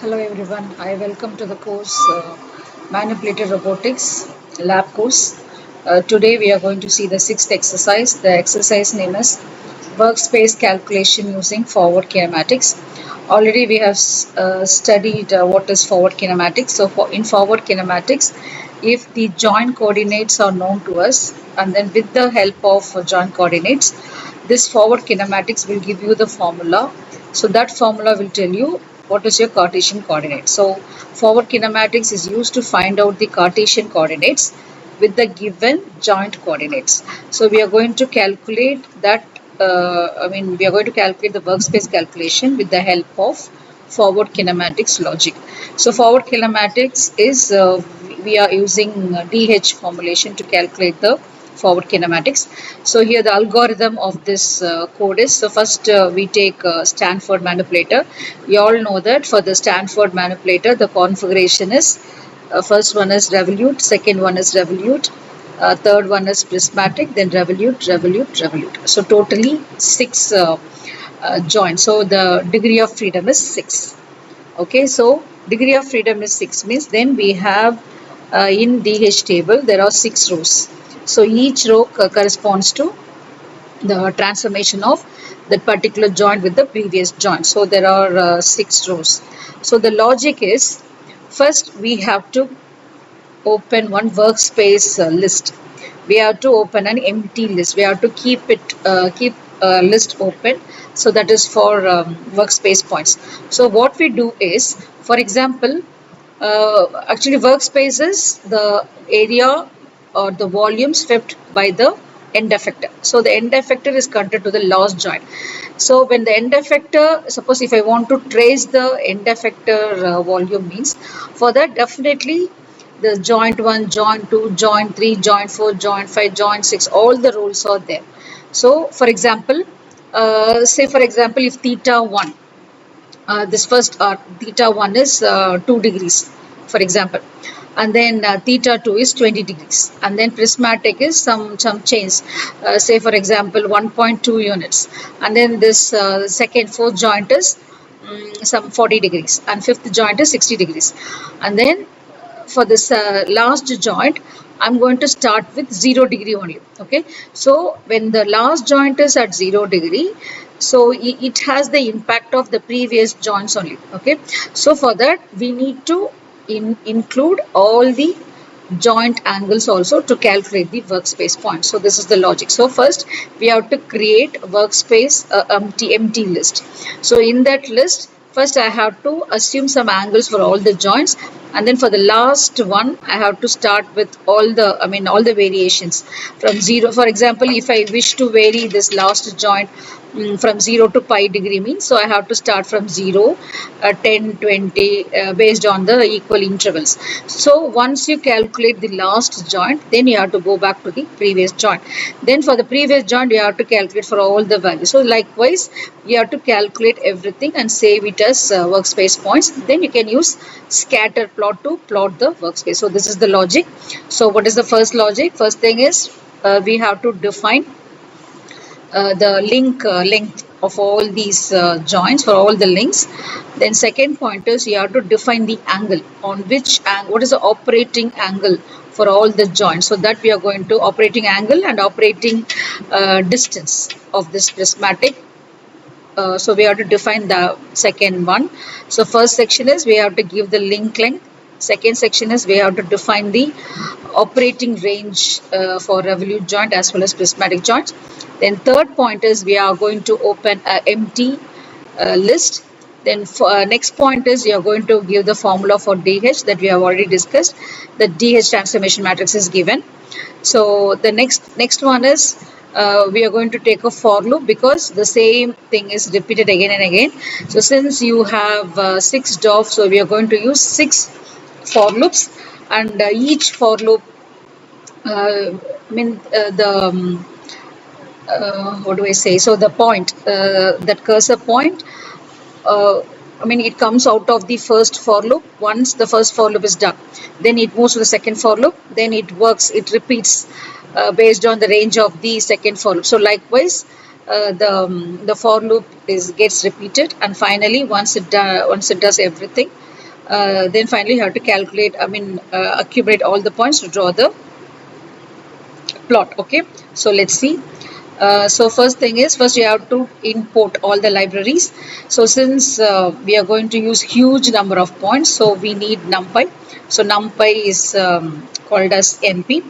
Hello everyone, I welcome to the course Manipulated Robotics lab course. Today we are going to see the sixth exercise. The exercise name is Workspace Calculation Using Forward Kinematics. Already we have studied what is forward kinematics. So in forward kinematics, if the joint coordinates are known to us and then with the help of joint coordinates, this forward kinematics will give you the formula. So that formula will tell you what is your Cartesian coordinate. So forward kinematics is used to find out the Cartesian coordinates with the given joint coordinates. So we are going to calculate that, we are going to calculate the workspace calculation with the help of forward kinematics logic. So forward kinematics is, we are using DH formulation to calculate the forward kinematics. So here the algorithm of this code is, so first we take Stanford manipulator. We all know that for the Stanford manipulator the configuration is, first one is revolute, second one is revolute, third one is prismatic, then revolute, revolute, revolute. So totally 6 joints. So the degree of freedom is 6. Okay, so degree of freedom is 6 means then we have in DH table there are 6 rows. So each row corresponds to the transformation of that particular joint with the previous joint. So there are 6 rows. So the logic is, first we have to open one workspace list. We have to open an empty list. We have to keep list open. So that is for workspace points. So what we do is, for example, actually workspace is the area or the volume swept by the end effector. So the end effector is connected to the last joint. So when the end effector, suppose if I want to trace the end effector volume means, for that definitely the joint 1, joint 2, joint 3, joint 4, joint 5, joint 6, all the rules are there. So for example, say for example if theta 1, this first theta 1 is 2 degrees for example, and then theta 2 is 20 degrees, and then prismatic is some change, say for example 1.2 units, and then this fourth joint is some 40 degrees, and fifth joint is 60 degrees, and then for this last joint I'm going to start with 0 degree only. Okay, so when the last joint is at 0 degree, so it has the impact of the previous joints only. Okay, so for that we need to include all the joint angles also to calculate the workspace point. So this is the logic. So first we have to create workspace empty list. So in that list, first I have to assume some angles for all the joints, and then for the last one I have to start with all the variations from 0. For example, if I wish to vary this last joint from 0 to pi degree means, so I have to start from 0, 10, 20 based on the equal intervals. So once you calculate the last joint, then you have to go back to the previous joint. Then for the previous joint you have to calculate for all the values. So likewise you have to calculate everything and save it as workspace points. Then you can use scatter plot to plot the workspace. So this is the logic. So what is the first logic? First thing is we have to define the length of all these joints for all the links. Then second point is you have to define the angle on which what is the operating angle for all the joints. So that we are going to operating angle and operating distance of this prismatic. So we have to define the second one. So first section is we have to give the link length. Second section is we have to define the operating range for revolute joint as well as prismatic joints. Then third point is we are going to open an empty list. Then next point is you are going to give the formula for DH that we have already discussed. The DH transformation matrix is given. So the next one is we are going to take a for loop because the same thing is repeated again and again. So since you have 6 DOF, so we are going to use 6 for loops, and each for loop what do I say? So the point, that cursor point, it comes out of the first for loop. Once the first for loop is done, then it moves to the second for loop. Then it repeats based on the range of the second for loop. So likewise, the for loop gets repeated, and finally once it does everything, Then finally you have to calculate, accumulate all the points to draw the plot. Okay, so let's see. So first thing is, first you have to import all the libraries. So since we are going to use huge number of points, so we need NumPy. So NumPy is called as NP.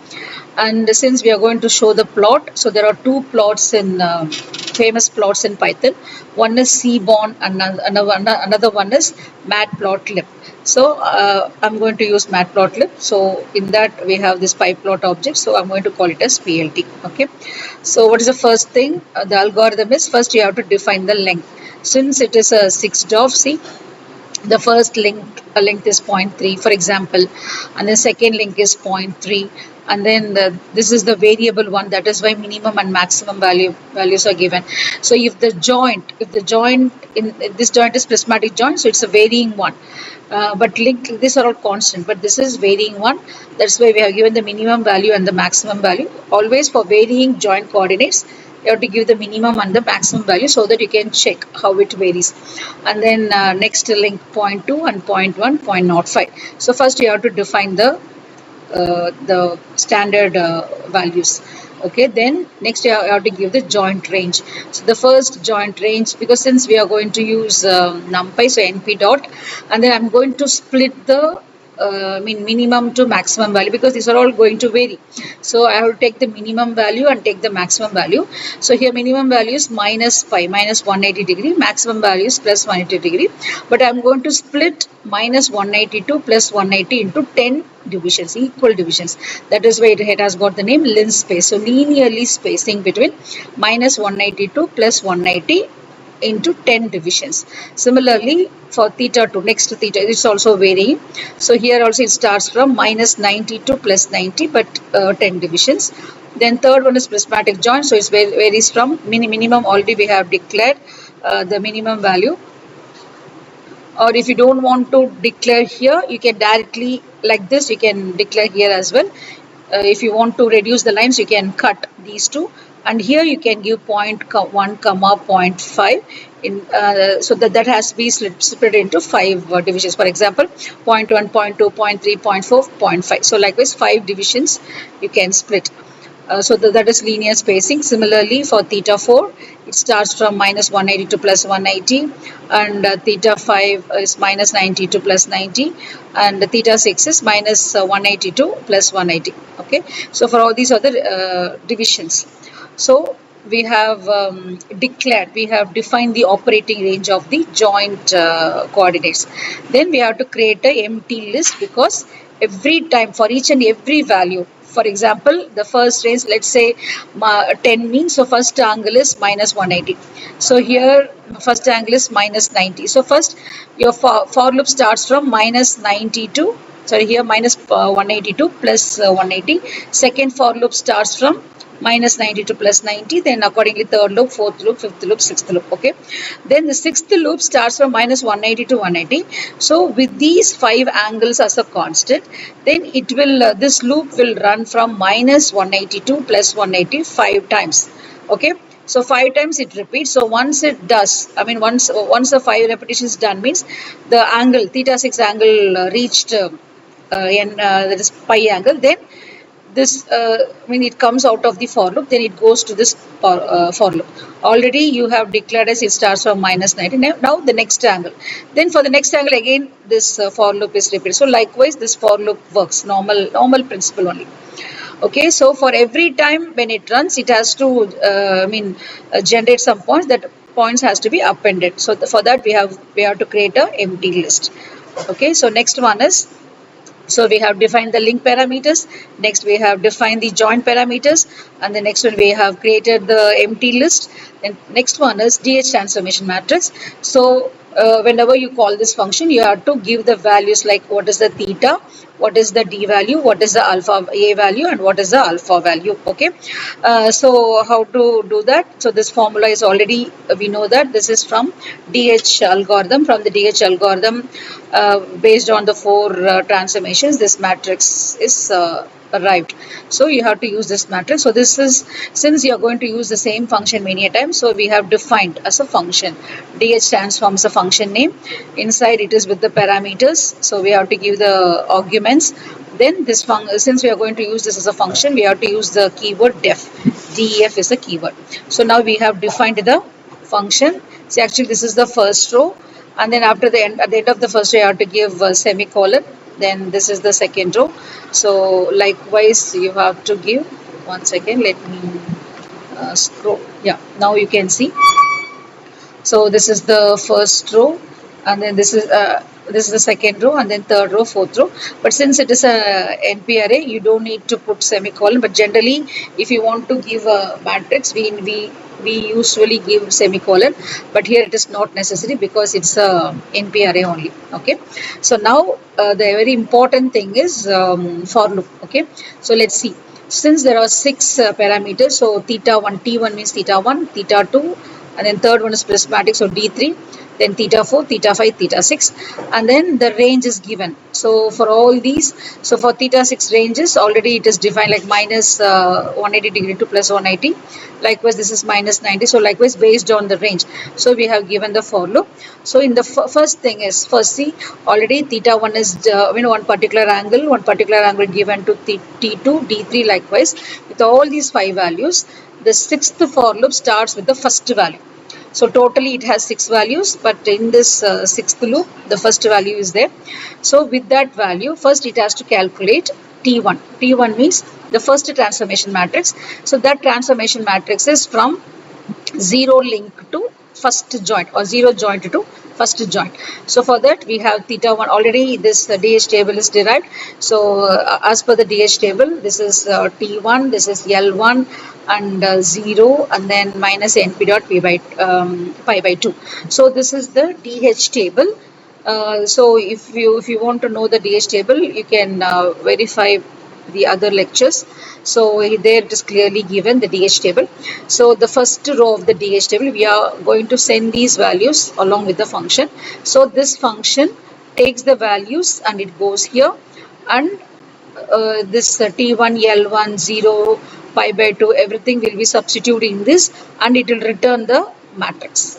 And since we are going to show the plot, so there are two plots in famous plots in Python. One is Seaborn and another one is Matplotlib. So I'm going to use Matplotlib. So in that we have this PyPlot object. So I'm going to call it as PLT. Okay. So what is the first thing? The algorithm is, first you have to define the length. Since it is a 6DOF, see, the first length is 0.3, for example, and the second link is 0.3, and then this is the variable one. That is why minimum and maximum values are given. So if the joint in this joint is prismatic joint, so it's a varying one. But link, these are all constant, but this is varying one. That's why we have given the minimum value and the maximum value. Always for varying joint coordinates, you have to give the minimum and the maximum value so that you can check how it varies. And then next link 0.2 and 0.1, 0.05. So first you have to define the standard values. Okay, then next you have to give the joint range. So the first joint range, because since we are going to use NumPy, so NP dot, and then I'm going to split the minimum to maximum value, because these are all going to vary. So I have to take the minimum value and take the maximum value. So here minimum value is minus pi, minus 180 degree, maximum value is plus 180 degree. But I am going to split minus 182 plus 180 into 10 divisions, equal divisions. That is why it has got the name linspace. So linearly spacing between minus 182 plus 180 into 10 divisions. Similarly for theta 2, next to theta, it's also varying. So here also it starts from minus 90 to plus 90, but 10 divisions. Then third one is prismatic joint, so it varies from minimum. Already we have declared the minimum value. Or if you don't want to declare here, you can directly, like this, you can declare here as well. If you want to reduce the lines, you can cut these two, and here you can give 0.1 comma 0.5 in so that has to be split into 5 divisions. For example, 0.1, 0.2, 0.3, 0.4, 0.5. So likewise 5 divisions you can split. So that is linear spacing. Similarly for theta 4, it starts from minus 180 to plus 180, and theta 5 is minus 90 to plus 90, and theta 6 is minus 180 to plus 180. Okay, so for all these other divisions, so we have defined the operating range of the joint coordinates. Then we have to create a empty list, because every time for each and every value, for example, the first range, let's say 10 means, so first angle is minus 180. So here first angle is minus 90. So first your for loop starts from minus 90 to, sorry, here minus 180 to plus 180. Second for loop starts from minus 90 to plus 90, then accordingly third loop, fourth loop, fifth loop, sixth loop. Okay, then the sixth loop starts from minus 180 to 180. So with these 5 angles as a constant, then it will this loop will run from minus 180 to plus 180 5 times. Okay, so 5 times it repeats. So once it does, once the 5 repetitions done, means the angle theta 6 angle reached that is pi angle, then this when it comes out of the for loop, then it goes to this for loop. Already you have declared as it starts from minus 90. Now the next angle, then for the next angle again this for loop is repeated. So likewise this for loop works, normal principle only. Okay, so for every time when it runs, it has to generate some points. That points has to be appended. So for that we have to create a empty list. Okay, so next one is, so we have defined the link parameters. Next we have defined the joint parameters, and the next one we have created the empty list. And next one is DH transformation matrix. So whenever you call this function, you have to give the values like what is the theta, what is the d value, what is the alpha a value, and what is the alpha value. Okay, so how to do that? So this formula is already, we know that this is from DH algorithm. From the DH algorithm, based on the 4 transformations, this matrix is arrived. So you have to use this matrix. So this is, since you are going to use the same function many a times, so we have defined as a function. DH transforms a function name. Inside it is with the parameters. So we have to give the arguments. Then this function, since we are going to use this as a function, we have to use the keyword def. Def is a keyword. So now we have defined the function. See, actually this is the first row, and then after the end, at the end of the first row, you have to give a semicolon. Then this is the second row. So likewise, you have to give. Once again, let me scroll. Yeah, now you can see. So this is the first row, and then this is the second row, and then third row, fourth row. But since it is a NP array, you don't need to put semicolon. But generally, if you want to give a matrix, we usually give semicolon. But here it is not necessary because it's a NP array only. Okay. So now the very important thing is for loop. Okay. So let's see. Since there are 6 parameters, so theta 1, T1 means theta 1, theta 2, and then third one is prismatic, so D3, then theta 4, theta 5, theta 6, and then the range is given. So for all these, so for theta 6 ranges, already it is defined like minus 180 degree to plus 180. Likewise, this is minus 90. So likewise, based on the range. So we have given the for loop. So in the first thing is, first see, already theta 1 is one particular angle given to T2, D3 likewise. With all these 5 values, the sixth for loop starts with the first value. So totally it has 6 values, but in this sixth loop, the first value is there. So with that value, first it has to calculate T1. T1 means the first transformation matrix. So that transformation matrix is from 0 link to first joint, or 0 joint to first joint. So for that we have theta 1. Already this DH table is derived. So as per the DH table, this is T1, this is L1, and 0, and then minus NP dot pi by 2. So this is the DH table. So if you want to know the DH table, you can verify the other lectures. So there it is clearly given, the DH table. So the first row of the DH table, we are going to send these values along with the function. So this function takes the values and it goes here, and this T1, L1, 0, pi by 2, everything will be substituted in this, and it will return the matrix.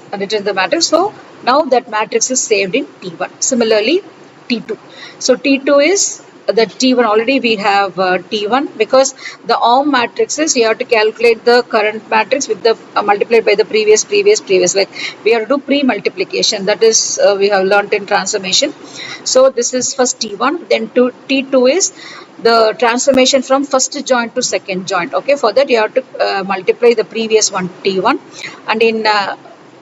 So now that matrix is saved in T1. Similarly, T2. So T2 is the T1. Already we have T1, because the OM matrices, you have to calculate the current matrix with the multiplied by the previous. Like we have to do pre-multiplication. That is we have learnt in transformation. So this is first T1. Then T2 is the transformation from first joint to second joint. Okay, for that you have to multiply the previous one, T1, and in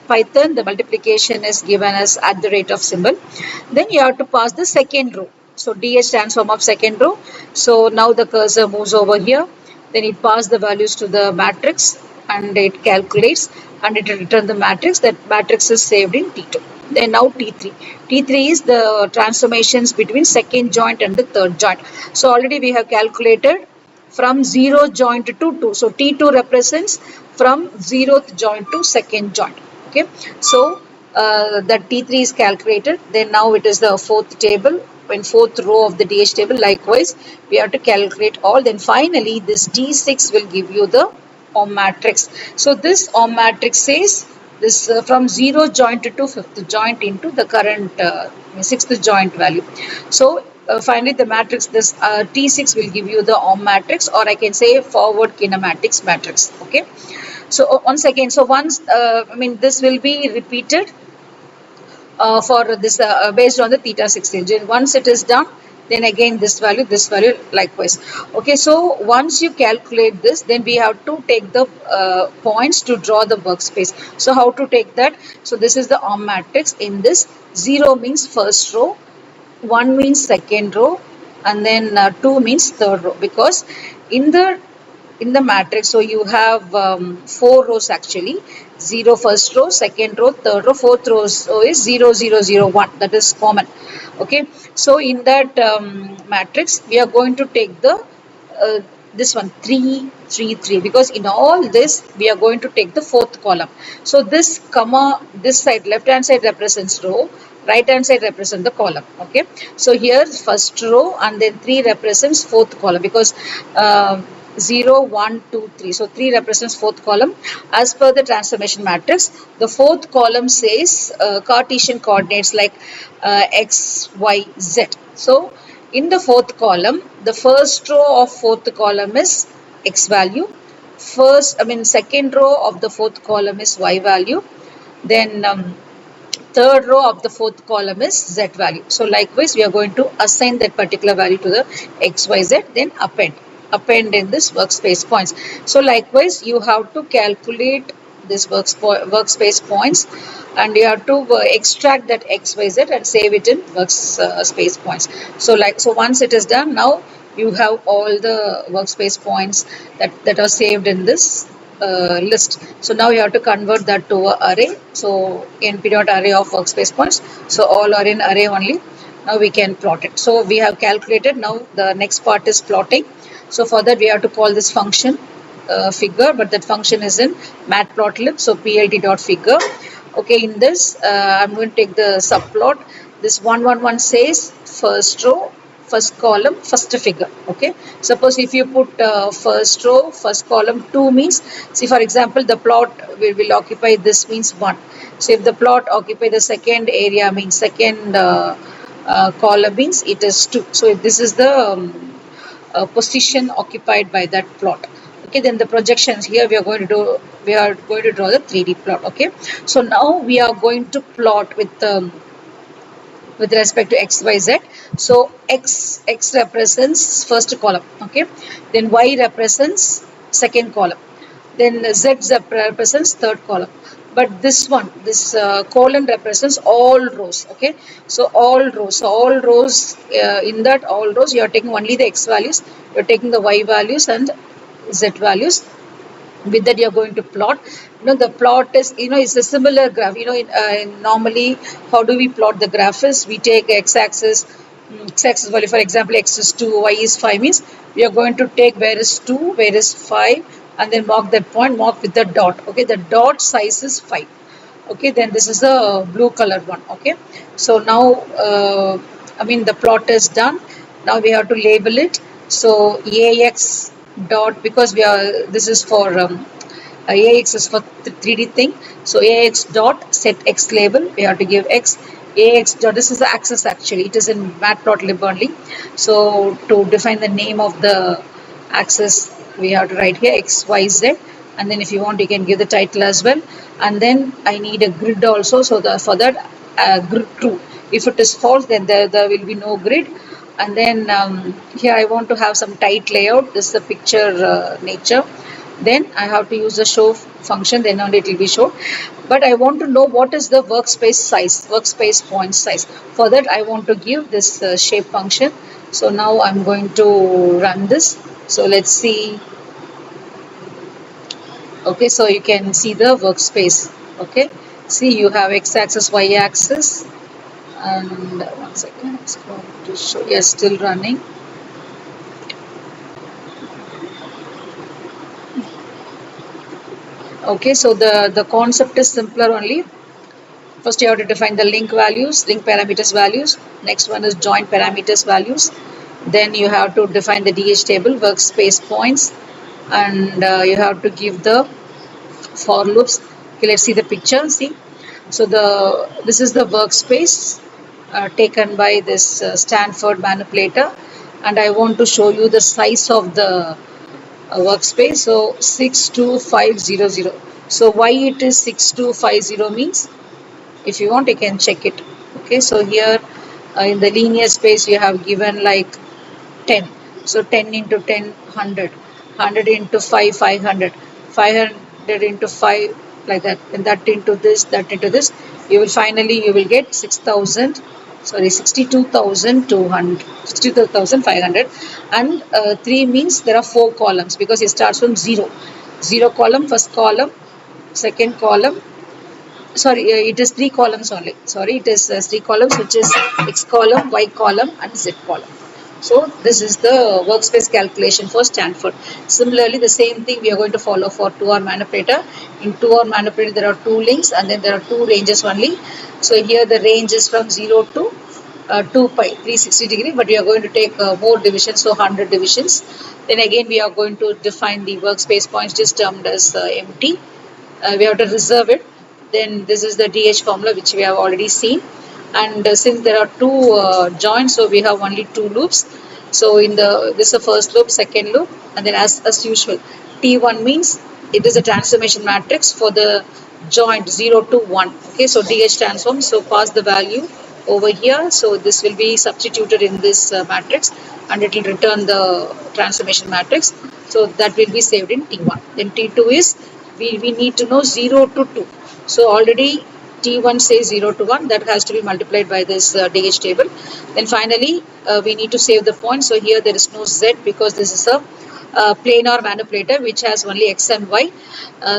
Python the multiplication is given as at the rate of symbol. Then you have to pass the second row. So DH transform of second row. So now the cursor moves over here. Then it passes the values to the matrix, and it calculates, and it will return the matrix. That matrix is saved in T2. Then now T3. T3 is the transformations between second joint and the third joint. So already we have calculated from 0 joint to 2. So T2 represents from 0th joint to second joint. Okay. So that T3 is calculated. Then now it is the fourth table. In fourth row of the DH table, likewise we have to calculate all. Then finally this D6 will give you the OM matrix. So this OM matrix says this from 0 joint to 5th joint into the current 6th joint value. So finally the matrix, this T6 will give you the OM matrix, or I can say forward kinematics matrix. Okay. So once again, so once this will be repeated for this based on the theta 6 range. Once it is done, then again this value likewise. Okay, so once you calculate this, then we have to take the points to draw the workspace. So how to take that? So this is the OM matrix. In this, 0 means first row, 1 means second row, and then 2 means third row, because in the matrix, so you have 4 rows actually. 0 first row, second row, third row, fourth row is 0, 0, 0, 1. That is common. Okay. So in that matrix, we are going to take the this one 3, 3, 3, because in all this we are going to take the fourth column. So this comma, this side, left hand side represents row, right hand side represent the column. Okay, so here first row and then 3 represents fourth column, because 0, 1, 2, 3. So 3 represents fourth column. As per the transformation matrix, the fourth column says Cartesian coordinates like x, y, z. So in the fourth column, the first row of fourth column is x value. Second row of the fourth column is y value. Then third row of the fourth column is z value. So likewise, we are going to assign that particular value to the x, y, z, then append in this workspace points. So likewise, you have to calculate this workspace points, and you have to extract that x, y, z and save it in workspace points. So once it is done, now you have all the workspace points that are saved in this list. So now you have to convert that to an array. So np dot array of workspace points. So all are in array only. Now we can plot it. So we have calculated. Now the next part is plotting. So for that we have to call this function figure, but that function is in matplotlib. So plt.figure. Okay, in this I'm going to take the subplot. This 111 says first row, first column, first figure. Okay, suppose if you put first row, first column, 2 means, see for example, the plot will occupy this means 1. So if the plot occupy the second area means second column means it is 2. So if this is the position occupied by that plot. Okay, then the projections here we are going to draw the 3D plot. Okay, so now we are going to plot with respect to x, y, z. So x represents first column. Okay, then y represents second column, then z represents third column. But this colon represents all rows. Okay, so all rows in that all rows you are taking only the x values, you are taking the y values and z values. With that you are going to plot. The plot is, it's a similar graph. Normally how do we plot the graph is, we take x-axis value, for example x is 2, y is 5 means we are going to take where is 2, where is 5, and then mark that point, mark with the dot. Okay, the dot size is 5. Okay, then this is the blue colored one. Okay, so now the plot is done. Now we have to label it. So ax dot, because this is for ax is for 3D thing. So ax dot set x label, we have to give x. Ax dot, this is the axis actually, it is in matplotlib only. So to define the name of the axis, we have to write here x, y, z, and then if you want you can give the title as well. And then I need a grid also. So for that grid true. If it is false, then there will be no grid. And then here I want to have some tight layout. This is the picture nature. Then I have to use the show function, then only it will be shown. But I want to know what is the workspace size, workspace point size. For that I want to give this shape function. So now I'm going to run this. So let's see. Okay, so you can see the workspace. Okay, see you have x-axis, y-axis, and 1 second, it's going to show. Yes, still running. Okay, so the concept is simpler only. First you have to define the link values, link parameters values. Next one is join parameters values. Then you have to define the DH table, workspace points, and you have to give the for loops. Okay, let's see the picture. See, so this is the workspace taken by this Stanford manipulator, and I want to show you the size of the workspace. So 62500. So why it is 6250 means, if you want you can check it. Okay, so here in the linear space you have given like 10. So 10 into 10, 100. 100 into 5, 500. 500 into 5, like that. And that into this, that into this. You will get 62,200, 62,500. And 3 means there are 4 columns because it starts from 0. 0 column, first column, second column. Sorry, it is 3 columns only. Sorry, it is 3 columns, which is x column, y column, and z column. So this is the workspace calculation for Stanford. Similarly, the same thing we are going to follow for 2-hour manipulator. In 2-hour manipulator, there are 2 links and then there are 2 ranges only. So here the range is from 0 to 2 pi 360 degree, but we are going to take more divisions, so 100 divisions. Then again we are going to define the workspace points, just termed as empty. We have to reserve it. Then this is the DH formula which we have already seen, and since there are two joints, so we have only two loops. So in the this is the first loop, second loop, and then as usual, T1 means it is a transformation matrix for the joint 0 to 1. Okay, so DH transform, so pass the value over here. So this will be substituted in this matrix, and it will return the transformation matrix. So that will be saved in T1. Then T2 is we need to know 0 to 2. So already T1 says 0 to 1, that has to be multiplied by this DH table. Then finally we need to save the point. So here there is no Z because this is a planar manipulator which has only X and Y.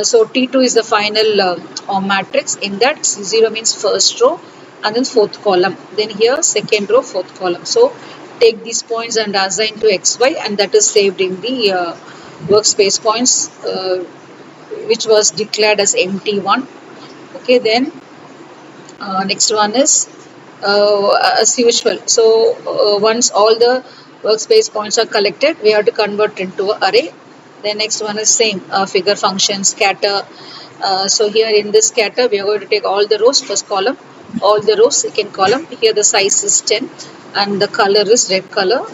So T2 is the final matrix. In that 0 means first row and then fourth column. Then here second row, fourth column. So take these points and assign to XY, and that is saved in the workspace points which was declared as empty one. Okay, then next one is as usual. So once all the workspace points are collected, we have to convert into an array. The next one is same figure function scatter. So here in this scatter we are going to take all the rows, first column, all the rows, second column. Here the size is 10 and the color is red color.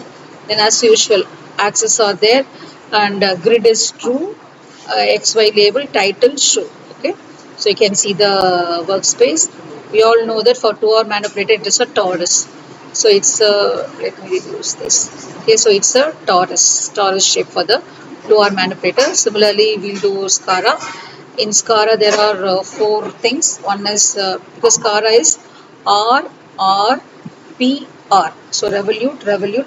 Then as usual axes are there, and grid is true, XY label, title, show. Okay, so you can see the workspace. We all know that for 2-hour manipulator it is a torus. So it's a, let me reduce this. Okay, so it's a torus shape for the 2-hour manipulator. Similarly, we'll do SCARA. In SCARA, there are 4 things. One is because SCARA is R, R, P, R. So revolute,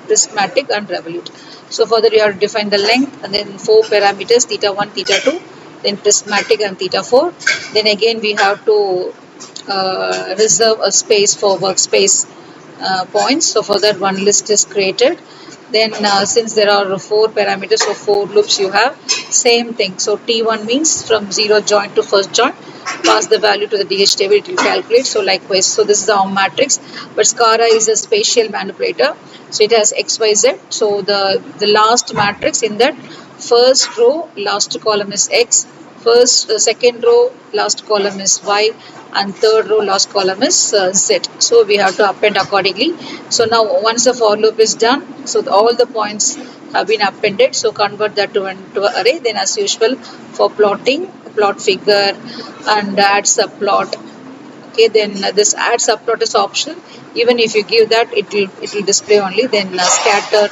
prismatic, and revolute. So further, we have to define the length, and then 4 parameters, theta 1, theta 2, then prismatic and theta 4. Then again, we have to reserve a space for workspace points. So for that, one list is created. Then since there are 4 parameters, so 4 loops you have, same thing. So T1 means from 0 joint to first joint, pass the value to the DH table, it will calculate. So likewise, so this is the OM matrix, but SCARA is a spatial manipulator. So it has X, Y, Z. So the last matrix in that first row, last column is X, second row, last column is Y, and third row, last column is Z. So we have to append accordingly. So now once the for loop is done, so all the points have been appended. So convert that to an array. Then as usual for plotting, plot figure and add subplot. Okay, then this add subplot is optional. Even if you give that, it will display only. Then scatter,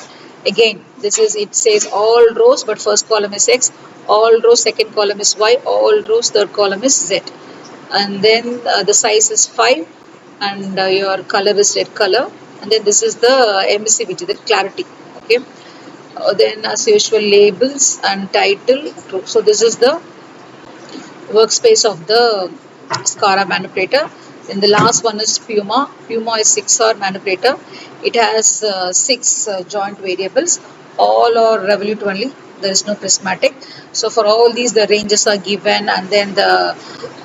again this is, it says all rows, but first column is X, all rows second column is Y, all rows third column is Z. And then the size is 5, and your color is red color, and then this is the emissivity, the clarity. Okay, then as usual labels and title true. So this is the workspace of the SCARA manipulator. Then the last one is Puma. Puma is 6-hour manipulator. It has 6 joint variables. All are revolute only. There is no prismatic. So for all these, the ranges are given, and then the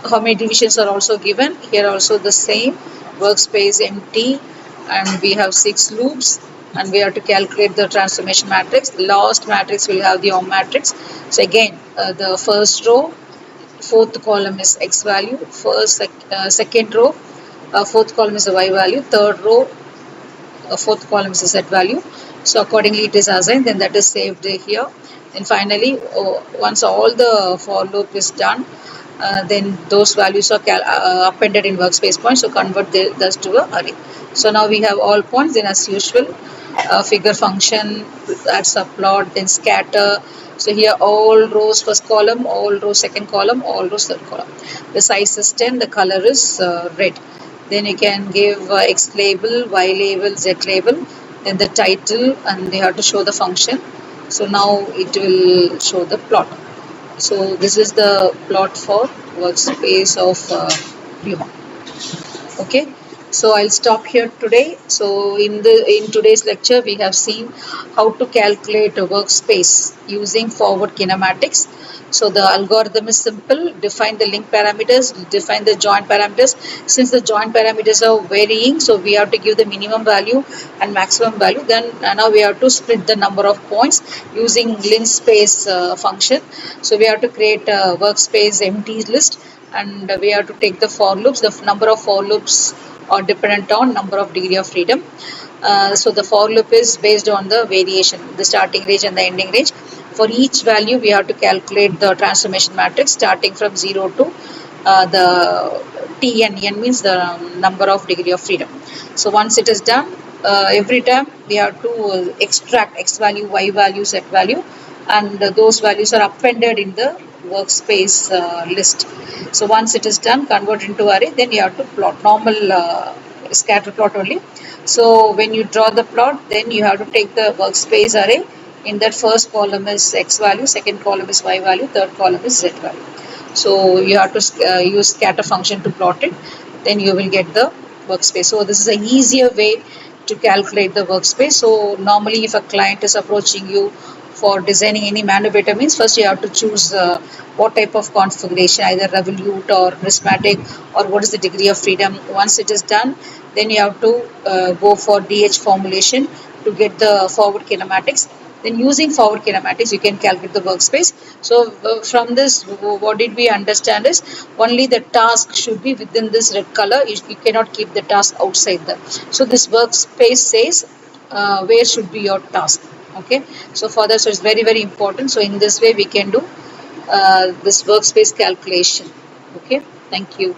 how many divisions are also given. Here also the same workspace empty, and we have 6 loops, and we have to calculate the transformation matrix. The last matrix will have the OM matrix. So again, the first row, fourth column is X value, second row, fourth column is the Y value, third row, fourth column is the Z value. So accordingly it is assigned, then that is saved here. And finally, once all the for loop is done, then those values are appended in workspace points. So convert those to an array. So now we have all points. Then as usual, figure function, add subplot, then scatter. So here all rows first column, all rows second column, all rows third column. The size is 10, the color is red. Then you can give X label, Y label, Z label, then the title, and they have to show the function. So now it will show the plot. So this is the plot for workspace of Puma. Okay, so I'll stop here today. So in today's lecture we have seen how to calculate a workspace using forward kinematics. So the algorithm is simple. Define the link parameters, define the joint parameters. Since the joint parameters are varying, so we have to give the minimum value and maximum value. Then now we have to split the number of points using linspace function. So we have to create a workspace empty list, and we have to take the for loops. The number of for loops are dependent on number of degree of freedom. So the for loop is based on the variation, the starting range and the ending range. For each value, we have to calculate the transformation matrix starting from 0 to the t, and n means the number of degree of freedom. So once it is done, every time we have to extract x value, y value, z value, and those values are appended in the workspace list. So once it is done, convert into array, then you have to plot normal scatter plot only. So when you draw the plot, then you have to take the workspace array. In that first column is x value, second column is y value, third column is z value. So you have to use scatter function to plot it. Then you will get the workspace. So this is an easier way to calculate the workspace. So normally if a client is approaching you for designing any manipulator, means first you have to choose what type of configuration, either Revolute or Prismatic, or what is the degree of freedom. Once it is done, then you have to go for DH formulation to get the forward kinematics. Then using forward kinematics, you can calculate the workspace. So from this, what did we understand is only the task should be within this red color. You cannot keep the task outside that. So this workspace says where should be your task. Okay. So for that, so it's very, very important. So in this way, we can do this workspace calculation. Okay. Thank you.